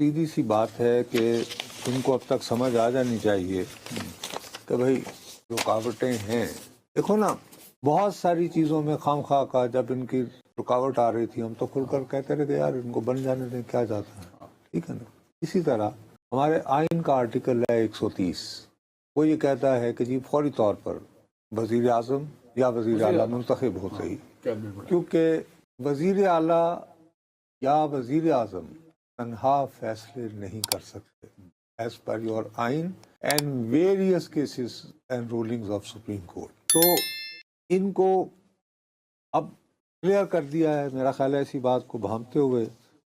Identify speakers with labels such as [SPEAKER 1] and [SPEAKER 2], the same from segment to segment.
[SPEAKER 1] سیدھی سی بات ہے کہ ان کو اب تک سمجھ آ جانی چاہیے کہ بھائی رکاوٹیں ہیں. دیکھو نا، بہت ساری چیزوں میں خام خواہ کا جب ان کی رکاوٹ آ رہی تھی ہم تو کھل کر کہتے رہے کہ یار ان کو بن جانے دیں، کیا جاتا ہے. ٹھیک ہے نا. اسی طرح ہمارے آئین کا آرٹیکل ہے 130، وہ یہ کہتا ہے کہ جی فوری طور پر وزیر اعظم یا وزیر اعلیٰ منتخب ہوتے ہی، کیونکہ وزیر اعلیٰ یا وزیر اعظم تنہا فیصلے نہیں کر سکتے ایز پر یور آئین and various cases and rulings of supreme court. تو ان کو اب کلیئر کر دیا ہے میرا خیال ہے. ایسی بات کو بھانپتے ہوئے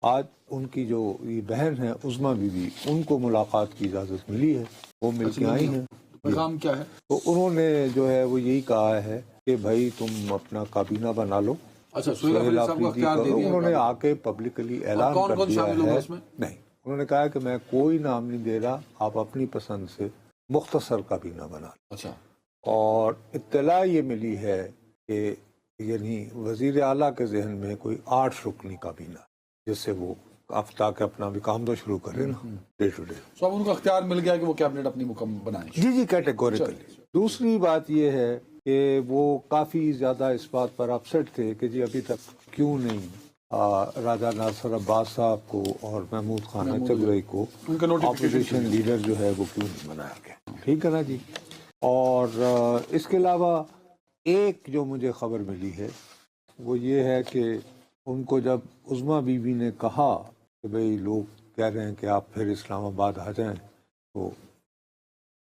[SPEAKER 1] آج ان کی جو یہ بہن ہے عظمیٰ بی بی، ان کو ملاقات کی اجازت ملی ہے، وہ مل کے آئی ہیں.
[SPEAKER 2] پیغام کیا ہے؟
[SPEAKER 1] تو انہوں نے جو ہے وہ یہی کہا ہے کہ بھائی تم اپنا کابینہ بنا لو.
[SPEAKER 2] اچھا، سہیل صاحب کو اختیار دے دیا.
[SPEAKER 1] انہوں نے آ کے پبلکلی اعلان
[SPEAKER 2] کون
[SPEAKER 1] کر
[SPEAKER 2] کون
[SPEAKER 1] دیا
[SPEAKER 2] شامل ہوگا
[SPEAKER 1] ہے.
[SPEAKER 2] اس میں؟
[SPEAKER 1] نہیں، انہوں نے کہا کہ میں کوئی نام نہیں دے رہا، آپ اپنی پسند سے مختصر کابینہ بنا لو.
[SPEAKER 2] اچھا. اور
[SPEAKER 1] اطلاع یہ ملی ہے کہ یعنی وزیر اعلیٰ کے ذہن میں کوئی 8 رکنی کابینہ جس سے وہ اب تک اپنا بھی کام تو شروع کرے نا ڈے ٹو ڈے.
[SPEAKER 2] سو اب ان کو اختیار مل گیا کہ وہ کیبنٹ اپنی مکمل بنائیں.
[SPEAKER 1] جی کیٹیگوریکلی. دوسری بات یہ ہے کہ وہ کافی زیادہ اس بات پر اپسٹ تھے کہ جی ابھی تک کیوں نہیں راجہ ناصر عباس صاحب کو اور محمود خان چگرئی کو اپوزیشن لیڈر جو ہے وہ کیوں نہیں بنایا گیا. ٹھیک ہے نا جی. اور اس کے علاوہ ایک جو مجھے خبر ملی ہے وہ یہ ہے کہ ان کو جب عظمیٰ بی بی نے کہا کہ بھئی لوگ کہہ رہے ہیں کہ آپ پھر اسلام آباد آ جائیں، تو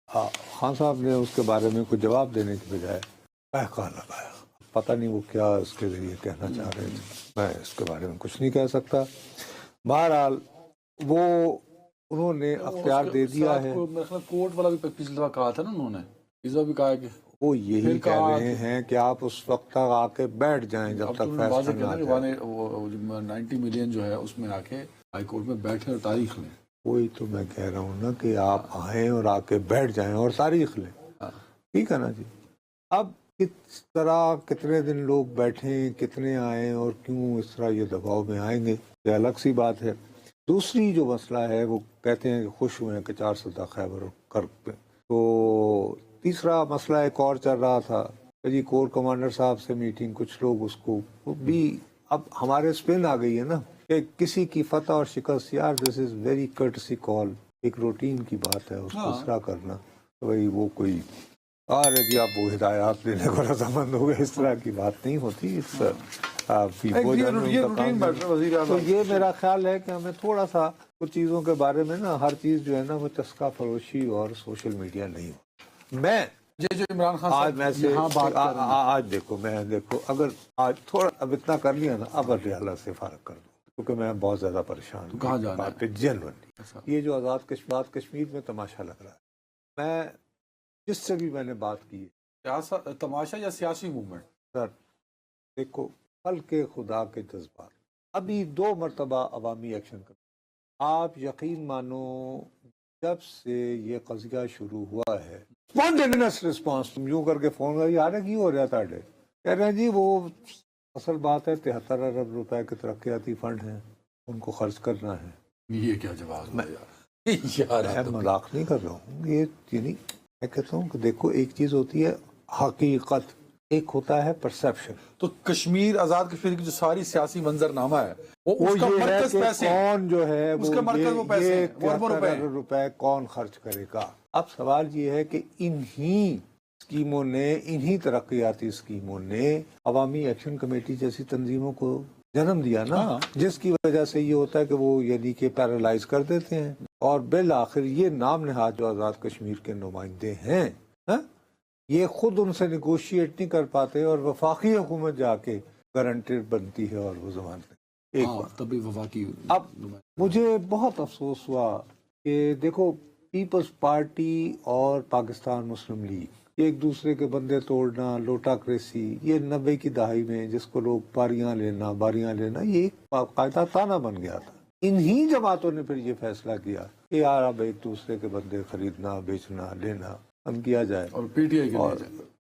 [SPEAKER 1] خان صاحب نے اس کے بارے میں کوئی جواب دینے کی بجائے کہا لگایا. پتہ نہیں وہ کیا اس کے ذریعے کہنا چاہ رہے تھے، میں اس کے بارے میں کچھ نہیں کہہ سکتا. بہرحال وہ انہوں نے اختیار دے دیا ہے.
[SPEAKER 2] کورٹ والا بھی پچھلی دفعہ کہا تھا نا، انہوں نے اس دفعہ بھی کہا کہ
[SPEAKER 1] وہ یہی کہہ رہے ہیں کہ آپ اس وقت تک آ کے بیٹھ جائیں جب تک فیصلہ نہ آ جائے.
[SPEAKER 2] 90 ملین جو ہے اس میں آ کے ہائی کورٹ میں بیٹھے اور تاریخ لیں.
[SPEAKER 1] وہی تو میں کہہ رہا ہوں نا کہ آپ آئیں اور آ کے بیٹھ جائیں اور تاریخ لیں. ٹھیک ہے نا جی. اب کس طرح کتنے دن لوگ بیٹھیں، کتنے آئیں اور کیوں اس طرح یہ دباؤ میں آئیں گے، یہ الگ سی بات ہے. دوسری جو مسئلہ ہے وہ کہتے ہیں کہ خوش ہوئے ہیں کہ 4 سدہ خیبر کرک پہ. تو تیسرا مسئلہ ایک اور چل رہا تھا کہ جی کور کمانڈر صاحب سے میٹنگ، کچھ لوگ اس کو بھی اب ہمارے اسپن آ گئی ہے نا کہ کسی کی فتح اور شکست، یار دس از ویری کرٹسی کال، ایک روٹین کی بات ہے اس کو اس طرح کرنا. تو بھائی وہ کوئی جی آپ وہ ہدایات دینے کو رضامند ہو گئے، اس طرح کی بات نہیں ہوتی. تو یہ میرا خیال ہے کہ ہمیں تھوڑا سا کچھ چیزوں کے بارے میں نا، ہر چیز جو ہے نا وہ چسکا فروشی اور سوشل میڈیا نہیں ہو. میں
[SPEAKER 2] جو عمران خان
[SPEAKER 1] آج میں سے آج دیکھو اگر آج تھوڑا اب اتنا کر لیا نا، اب ریالہ سے فارغ کر دو کیونکہ میں بہت زیادہ پریشان ہوں.
[SPEAKER 2] کہاں جانا ہے
[SPEAKER 1] جنرلی یہ جو آزاد کشمیر میں تماشا لگ رہا ہے. میں جس سے بھی میں نے بات کی ہے،
[SPEAKER 2] تماشا یا سیاسی موومنٹ،
[SPEAKER 1] سر دیکھو خلق خدا کے جذبات ابھی 2 مرتبہ عوامی ایکشن کر. آپ یقین مانو جب سے یہ قضیہ شروع ہوا ہے اسپونٹینیس رسپانس، تم یوں کر کے فون کر یار کی ہو رہا تھا کہہ رہے ہیں جی وہ اصل بات ہے 73 ارب روپے کے ترقیاتی فنڈ ہیں، ان کو خرچ کرنا ہے.
[SPEAKER 2] یہ کیا جواب؟
[SPEAKER 1] میں مذاق نہیں کر رہا ہوں. یہ یعنی میں کہتا ہوں کہ دیکھو ایک چیز ہوتی ہے حقیقت، ایک ہوتا ہے پرسیپشن.
[SPEAKER 2] تو کشمیر آزاد کشمیر کی جو ساری سیاسی منظر نامہ ہے وہ
[SPEAKER 1] یہ ہے کہ کون جو ہے وہ 73 روپے کون خرچ کرے گا. اب سوال یہ ہے کہ انہی اسکیموں نے، انہی ترقیاتی اسکیموں نے عوامی ایکشن کمیٹی جیسی تنظیموں کو جنم دیا نا، جس کی وجہ سے یہ ہوتا ہے کہ وہ یعنی کہ پیرالائز کر دیتے ہیں اور بالآخر یہ نام نہاد جو آزاد کشمیر کے نمائندے ہیں یہ خود ان سے نیگوشیٹ نہیں کر پاتے اور وفاقی حکومت جا کے گارنٹر بنتی ہے اور وہ زمان ایک
[SPEAKER 2] تبھی وفاقی.
[SPEAKER 1] اب مجھے بہت افسوس ہوا کہ دیکھو پیپلز پارٹی اور پاکستان مسلم لیگ ایک دوسرے کے بندے توڑنا، لوٹاکریسی، یہ 90 کی دہائی میں جس کو لوگ باریاں لینا یہ ایک باقاعدہ تانا بن گیا تھا. انہی جماعتوں نے پھر یہ فیصلہ کیا کہ یار اب ایک دوسرے کے بندے خریدنا، بیچنا، لینا ہم کیا جائے.
[SPEAKER 2] اور پی ٹی آئی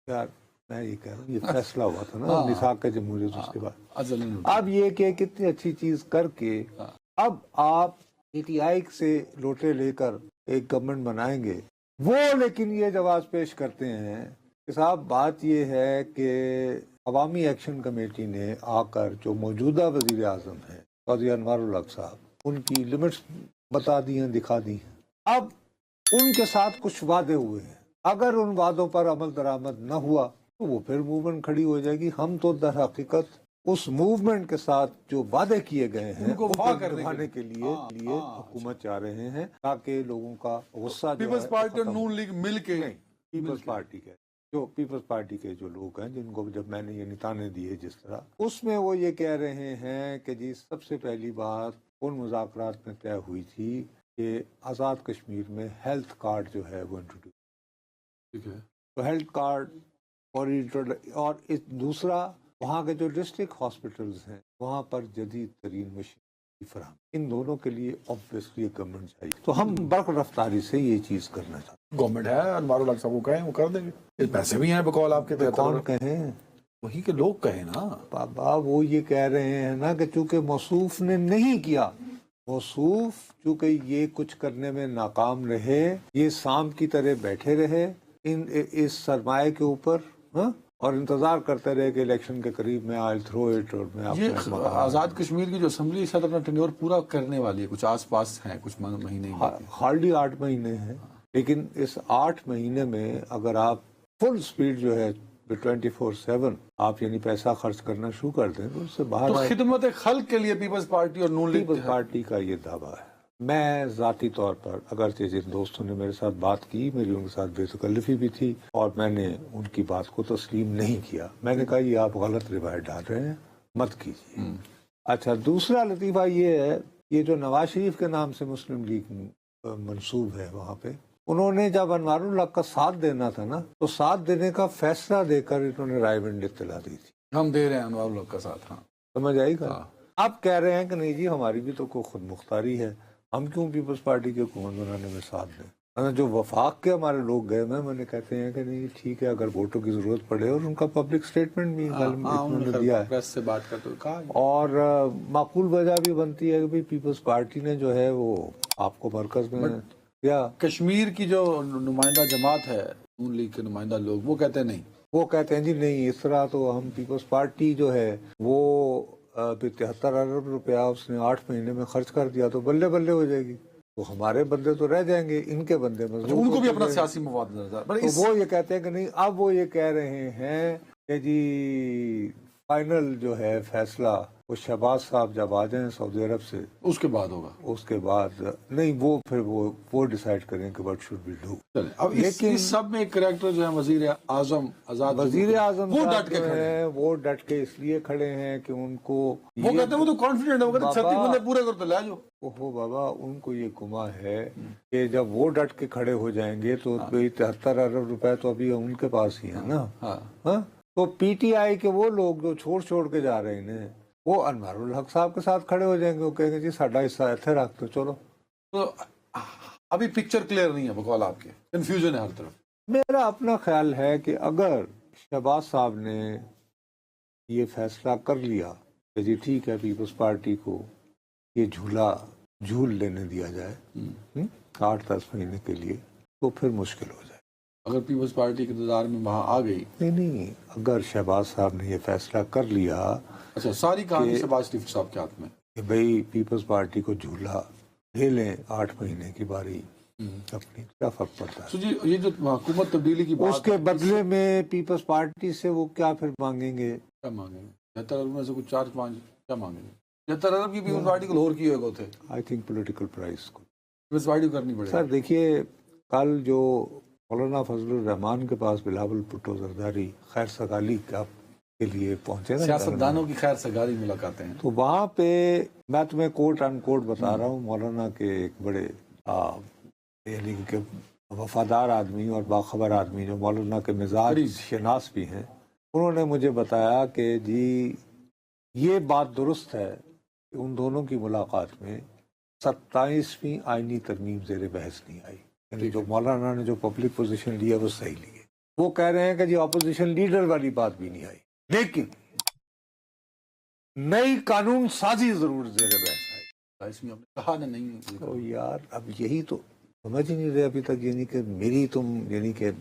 [SPEAKER 1] یار میں یہ کہہ رہا ہوں یہ فیصلہ ہوا تھا نا میثاق کے جمہوریت، اس کے بعد اب یہ کہ کتنی اچھی چیز کر کے اب آپ PTI سے لوٹے لے کر ایک گورنمنٹ بنائیں گے وہ، لیکن یہ جواز پیش کرتے ہیں کہ صاحب بات یہ ہے کہ عوامی ایکشن کمیٹی نے آ کر جو موجودہ وزیر اعظم ہیں قاضی انوار الحق صاحب، ان کی لمٹس بتا دی ہیں، دکھا دی ہیں. اب ان کے ساتھ کچھ وعدے ہوئے ہیں، اگر ان وعدوں پر عمل درآمد نہ ہوا تو وہ پھر موومنٹ کھڑی ہو جائے گی. ہم تو در حقیقت اس موومنٹ کے ساتھ جو وعدے کیے گئے ہیں
[SPEAKER 2] ان کو وفا کرنے
[SPEAKER 1] نبھانے کے لیے حکومت چاہ رہے ہیں، تاکہ لوگوں کا غصہ
[SPEAKER 2] پیپلز پارٹی اور نون لیگ مل کے
[SPEAKER 1] پیپلز پارٹی کے جو پیپلز پارٹی کے جو لوگ ہیں، جن کو جب میں نے یہ نتانے دیے جس طرح، اس میں وہ یہ کہہ رہے ہیں کہ جی سب سے پہلی بات ان مذاکرات میں طے ہوئی تھی کہ آزاد کشمیر میں ہیلتھ کارڈ جو ہے وہ انٹروڈیوس،
[SPEAKER 2] ٹھیک ہے،
[SPEAKER 1] تو ہیلتھ کارڈ اور دوسرا وہاں کے جو ڈسٹرکٹ ہاسپٹلز ہیں وہاں پر جدید ترین مشین فراہم، ان دونوں کے لیے obviously گورنمنٹ چاہیے. تو ہم برق رفتاری سے یہ چیز کرنا چاہتے ہیں.
[SPEAKER 3] گورنمنٹ ہے، انوار الحق صاحب کو کہیں وہ کر دیں گے، پیسے بھی ہیں بقول آپ کے.
[SPEAKER 1] کون کہیں؟
[SPEAKER 3] وہی کے لوگ کہیں نا
[SPEAKER 1] بابا. وہ یہ کہہ رہے ہیں نا کہ چونکہ موصوف نے نہیں کیا، موصوف چونکہ یہ کچھ کرنے میں ناکام رہے، یہ سانپ کی طرح بیٹھے رہے اس سرمایہ کے اوپر، اور انتظار کرتے رہے کہ الیکشن کے قریب میں آئل تھرو اٹ، اور میں
[SPEAKER 2] یہ آزاد کشمیر کی جو اسمبلی شاید اپنا ٹینیور پورا کرنے والی ہے، کچھ آس پاس ہیں، کچھ مہینے
[SPEAKER 1] ہارڈلی 8 مہینے ہیں. لیکن اس 8 مہینے میں اگر آپ فل سپیڈ جو ہے 24/7 آپ یعنی پیسہ خرچ کرنا شروع کر دیں تو اس سے باہر
[SPEAKER 2] تو خدمت خلق کے لیے پیپلز پارٹی اور نون لیگ
[SPEAKER 1] پیپلز پارٹی کا یہ دعویٰ ہے. میں ذاتی طور پر اگرچہ جن دوستوں نے میرے ساتھ بات کی، میری ان کے ساتھ بے تکلفی بھی تھی، اور میں نے ان کی بات کو تسلیم نہیں کیا. میں نے کہا یہ آپ غلط روایت ڈال رہے ہیں، مت کیجیے. اچھا، دوسرا لطیفہ یہ ہے، یہ جو نواز شریف کے نام سے مسلم لیگ منسوب ہے وہاں پہ، انہوں نے جب انوار الحق کا ساتھ دینا تھا نا، تو ساتھ دینے کا فیصلہ دے کر انہوں نے رائے بند اطلاع دی تھی.
[SPEAKER 2] ہم دے رہے ہیں انوار الحق کا ساتھ. ہاں،
[SPEAKER 1] سمجھ آئی گا. آپ کہہ رہے ہیں کہ نہیں جی ہماری بھی تو کوئی خود مختاری ہے، ہم کیوں پیپلز پارٹی کی حکومت بنانے میں ساتھ دیں. جو وفاق کے ہمارے لوگ گئے میں نے کہتے ہیں کہ نہیں ٹھیک ہے، اگر ووٹوں کی ضرورت پڑے، اور ان کا پبلک سٹیٹمنٹ بھی انہوں نے دیا ہے،
[SPEAKER 2] پریس سے بات کرتے ہوئے کہا.
[SPEAKER 1] اور معقول وجہ بھی بنتی ہے کہ پیپلز پارٹی نے جو ہے وہ آپ کو مرکز میں یا
[SPEAKER 2] کشمیر کی جو نمائندہ جماعت ہے نون لیگ کے نمائندہ لوگ، وہ کہتے ہیں نہیں،
[SPEAKER 1] وہ کہتے ہیں جی نہیں اس طرح تو ہم پیپلز پارٹی جو ہے وہ 73 ارب روپیہ اس نے 8 مہینے میں خرچ کر دیا تو بلے بلے ہو جائے گی، تو ہمارے بندے تو رہ جائیں گے، ان کے بندے مضبوط.
[SPEAKER 2] ان کو بھی اپنا سیاسی مفاد نظر.
[SPEAKER 1] تو وہ یہ کہتے ہیں کہ نہیں، اب وہ یہ کہہ رہے ہیں کہ جی فائنل جو ہے فیصلہ وہ شہباز صاحب جب آ جائیں سعودی عرب سے
[SPEAKER 2] اس کے بعد ہوگا،
[SPEAKER 1] اس کے بعد نہیں، وہ پھر وہ ڈیسائیڈ کریں کہ what should we do.
[SPEAKER 2] اب لیکن سب میں ایک کریکٹر جو ہے وزیر اعظم آزاد
[SPEAKER 1] وزیر اعظم
[SPEAKER 2] وہ ڈٹ کے کھڑے ہیں،
[SPEAKER 1] وہ ڈٹ کے اس لیے کھڑے ہیں کہ ان کو
[SPEAKER 2] وہ کہتے ہیں وہ تو کانفیڈنٹ ہے، وہ کہتے ہیں 36 بندے پورے کر تو لے جاؤ.
[SPEAKER 1] اوہو بابا، ان کو یہ گما ہے کہ جب وہ ڈٹ کے کھڑے ہو جائیں گے تو 73 ارب روپے تو ابھی ان کے پاس ہی ہے نا. ہاں، تو پی ٹی آئی کے وہ لوگ جو چھوڑ کے جا رہے ہیں وہ انوار الحق صاحب کے ساتھ کھڑے ہو جائیں گے، وہ کہیں گے جی ساڈا حصہ ایتھے رکھ دو چلو.
[SPEAKER 2] تو ابھی پکچر کلیئر نہیں ہے بقول آپ کے، کنفیوژن ہے ہر طرف.
[SPEAKER 1] میرا اپنا خیال ہے کہ اگر شہباز صاحب نے یہ فیصلہ کر لیا کہ جی ٹھیک ہے پیپلز پارٹی کو یہ جھول لینے دیا جائے 8-10 مہینے کے لیے، تو پھر مشکل ہو جائے.
[SPEAKER 2] اگر پیپلز پارٹی کے اقتدار میں وہاں آ گئی،
[SPEAKER 1] نہیں، اگر شہباز صاحب نے یہ فیصلہ کر لیا،
[SPEAKER 2] اچھا ساری کہانی شہباز شریف صاحب کے ہاتھ میں
[SPEAKER 1] کہ بھئی پیپلز پارٹی کو جھولا لے لیں 8 مہینے کی باری اپنی، کیا فرق پڑتا ہے.
[SPEAKER 2] جی یہ جو حکومت تبدیلی کی بات،
[SPEAKER 1] اس کے بدلے میں پیپلز پارٹی سے وہ کیا پھر مانگیں گے؟
[SPEAKER 2] کیا مانگیں گے؟ 73 ارب میں سے کچھ 4-5 کیا مانگیں گے؟ 73 ارب کی پیپلز پارٹی کو لاہور کیے ہوئے تھے.
[SPEAKER 1] آئی تھنک پولیٹیکل پرائز کو
[SPEAKER 2] پیپلز پارٹی کو کرنی پڑے.
[SPEAKER 1] سر دیکھیے، کل جو مولانا فضل الرحمان کے پاس بلاول بھٹو زرداری خیر سگالی کے لیے پہنچے نا،
[SPEAKER 2] سیاستدانوں کی خیر سگالی ملاقاتیں ہیں،
[SPEAKER 1] تو وہاں پہ میں تمہیں کوٹ ان کوٹ بتا رہا ہوں، مولانا کے ایک بڑے یعنی کہ وفادار آدمی اور باخبر آدمی جو مولانا کے مزاج شناس بھی ہیں، انہوں نے مجھے بتایا کہ جی یہ بات درست ہے کہ ان دونوں کی ملاقات میں 27ویں آئینی ترمیم زیر بحث نہیں آئی. یعنی جو مولانا نے جو پبلک پوزیشن لیا وہ صحیح لی ہے. وہ کہہ رہے ہیں کہ جی اپوزیشن لیڈر والی بات بھی نہیں آئی، لیکن نئی قانون سازی ضرور زیر بحث آئی.
[SPEAKER 2] 27ویں آپ نے کہا نہیں.
[SPEAKER 1] تو یار اب یہی تو سمجھ ہی نہیں رہے ابھی تک, یعنی کہ میری تم یعنی کہ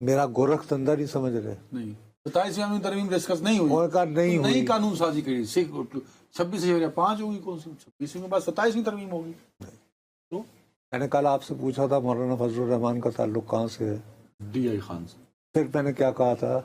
[SPEAKER 1] میرا گورکھ اندر ہی سمجھ رہے.
[SPEAKER 2] نہیں 27ویں ترمیم ڈسکس نہیں ہوئی,
[SPEAKER 1] اور کا نہیں
[SPEAKER 2] نئی
[SPEAKER 1] ہوئی.
[SPEAKER 2] قانون سازی کری 26 سے 5 ہوگی, کون سی 26ویں کے بعد 27ویں ترمیم ہوگی. تو
[SPEAKER 1] میں نے کل آپ سے پوچھا تھا مولانا فضل الرحمان کا تعلق کہاں سے ہے,
[SPEAKER 2] ڈی آئی خان سے,
[SPEAKER 1] پھر میں نے کیا کہا تھا,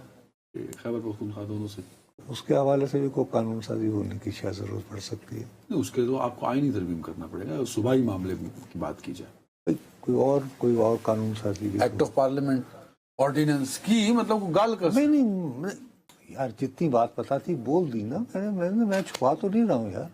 [SPEAKER 2] خیبر پختونخوا دونوں سے.
[SPEAKER 1] اس کے حوالے سے بھی کوئی قانون سازی ہونے کی شاید ضرورت پڑ سکتی ہے.
[SPEAKER 2] اس کے تو آپ کو آئینی ترمیم کرنا پڑے گا, صوبائی معاملے کی بات کی جائے.
[SPEAKER 1] کوئی اور قانون سازی بھی
[SPEAKER 2] ایکٹ آف پارلیمنٹ آرڈیننس کی مطلب گال کر
[SPEAKER 1] نہیں یار, جتنی بات پتا تھی بول دی نا میں چھپا تو نہیں رہا ہوں یار.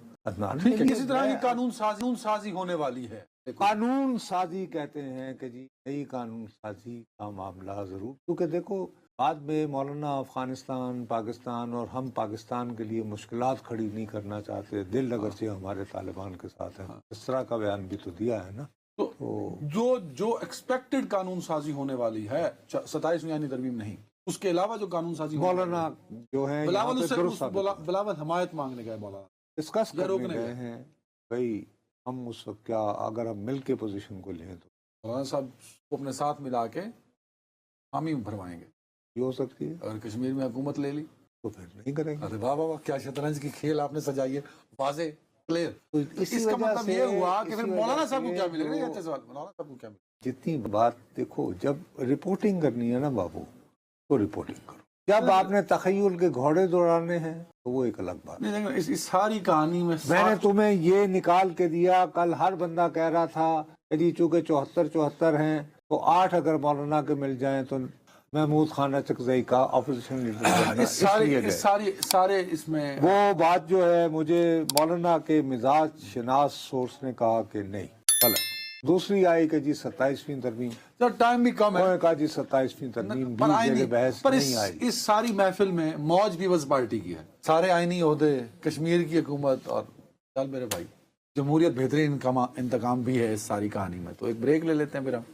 [SPEAKER 2] ٹھیک ہے, کسی طرح کی قانون سازی ہونے والی ہے.
[SPEAKER 1] قانون سازی کہتے ہیں کہ جی نئی قانون سازی کا معاملہ ضرور, کیونکہ دیکھو بعد میں مولانا افغانستان پاکستان اور ہم پاکستان کے لیے مشکلات کھڑی نہیں کرنا چاہتے, دل اگرچہ ہمارے طالبان کے ساتھ ہے, اس طرح کا بیان بھی تو دیا ہے نا.
[SPEAKER 2] تو جو ایکسپیکٹڈ قانون سازی ہونے والی ہے 27ویں آئینی ترمیم نہیں, اس کے علاوہ جو قانون سازی
[SPEAKER 1] مولانا جو ہے
[SPEAKER 2] بلاول حمایت مانگنے گئے, مولانا
[SPEAKER 1] ڈسکس کرنے گئے ہیں بھائی ہم اس وقت کیا اگر ہم مل کے پوزیشن کو لیں تو
[SPEAKER 2] مولانا صاحب کو اپنے ساتھ ملا کے حامی بھروائیں گے.
[SPEAKER 1] یہ ہو سکتی ہے,
[SPEAKER 2] اگر کشمیر میں حکومت لے لی
[SPEAKER 1] تو پھر نہیں کریں گے.
[SPEAKER 2] ارے واہ واہ کیا شطرنج کی کھیل آپ نے سجائی ہے, واضح کلیئر.
[SPEAKER 1] اسی
[SPEAKER 2] اس کا
[SPEAKER 1] وجہ
[SPEAKER 2] مطلب
[SPEAKER 1] سے
[SPEAKER 2] یہ ہوا کہ پھر
[SPEAKER 1] اسی
[SPEAKER 2] مولانا
[SPEAKER 1] وجہ
[SPEAKER 2] صاحب کو
[SPEAKER 1] سے
[SPEAKER 2] کیا ملے گا, یہ
[SPEAKER 1] جو
[SPEAKER 2] اچھا سوال, مولانا صاحب کو کیا ملے گا.
[SPEAKER 1] جتنی بات دیکھو, جب رپورٹنگ کرنی ہے نا بابو تو رپورٹنگ کرو, جب آپ نے تخیل کے گھوڑے دوڑانے ہیں تو وہ ایک الگ بات.
[SPEAKER 2] نہیں, اس ساری کہانی میں
[SPEAKER 1] میں نے تمہیں یہ نکال کے دیا, کل ہر بندہ کہہ رہا تھا کہ جی چونکہ 74 ہیں تو 8 اگر مولانا کے مل جائیں تو محمود خانہ چکزئی کا اپوزیشن لیڈر
[SPEAKER 2] سارے اس میں
[SPEAKER 1] وہ بات جو ہے مجھے مولانا کے مزاج شناس سورس نے کہا کہ نہیں غلط. دوسری آئی کہ جی 27ویں ترمیم,
[SPEAKER 2] ٹائم بھی کم ہے,
[SPEAKER 1] کہا جی 27ویں ترمیم بھی جگہ بحث نہیں آئی.
[SPEAKER 2] اس ساری محفل میں موج پیپلز پارٹی کی ہے, سارے آئینی عہدے, کشمیر کی حکومت, اور چل میرے بھائی جمہوریت بہترین انتقام بھی ہے اس ساری کہانی میں. تو ایک بریک لے لیتے ہیں پھر ہم.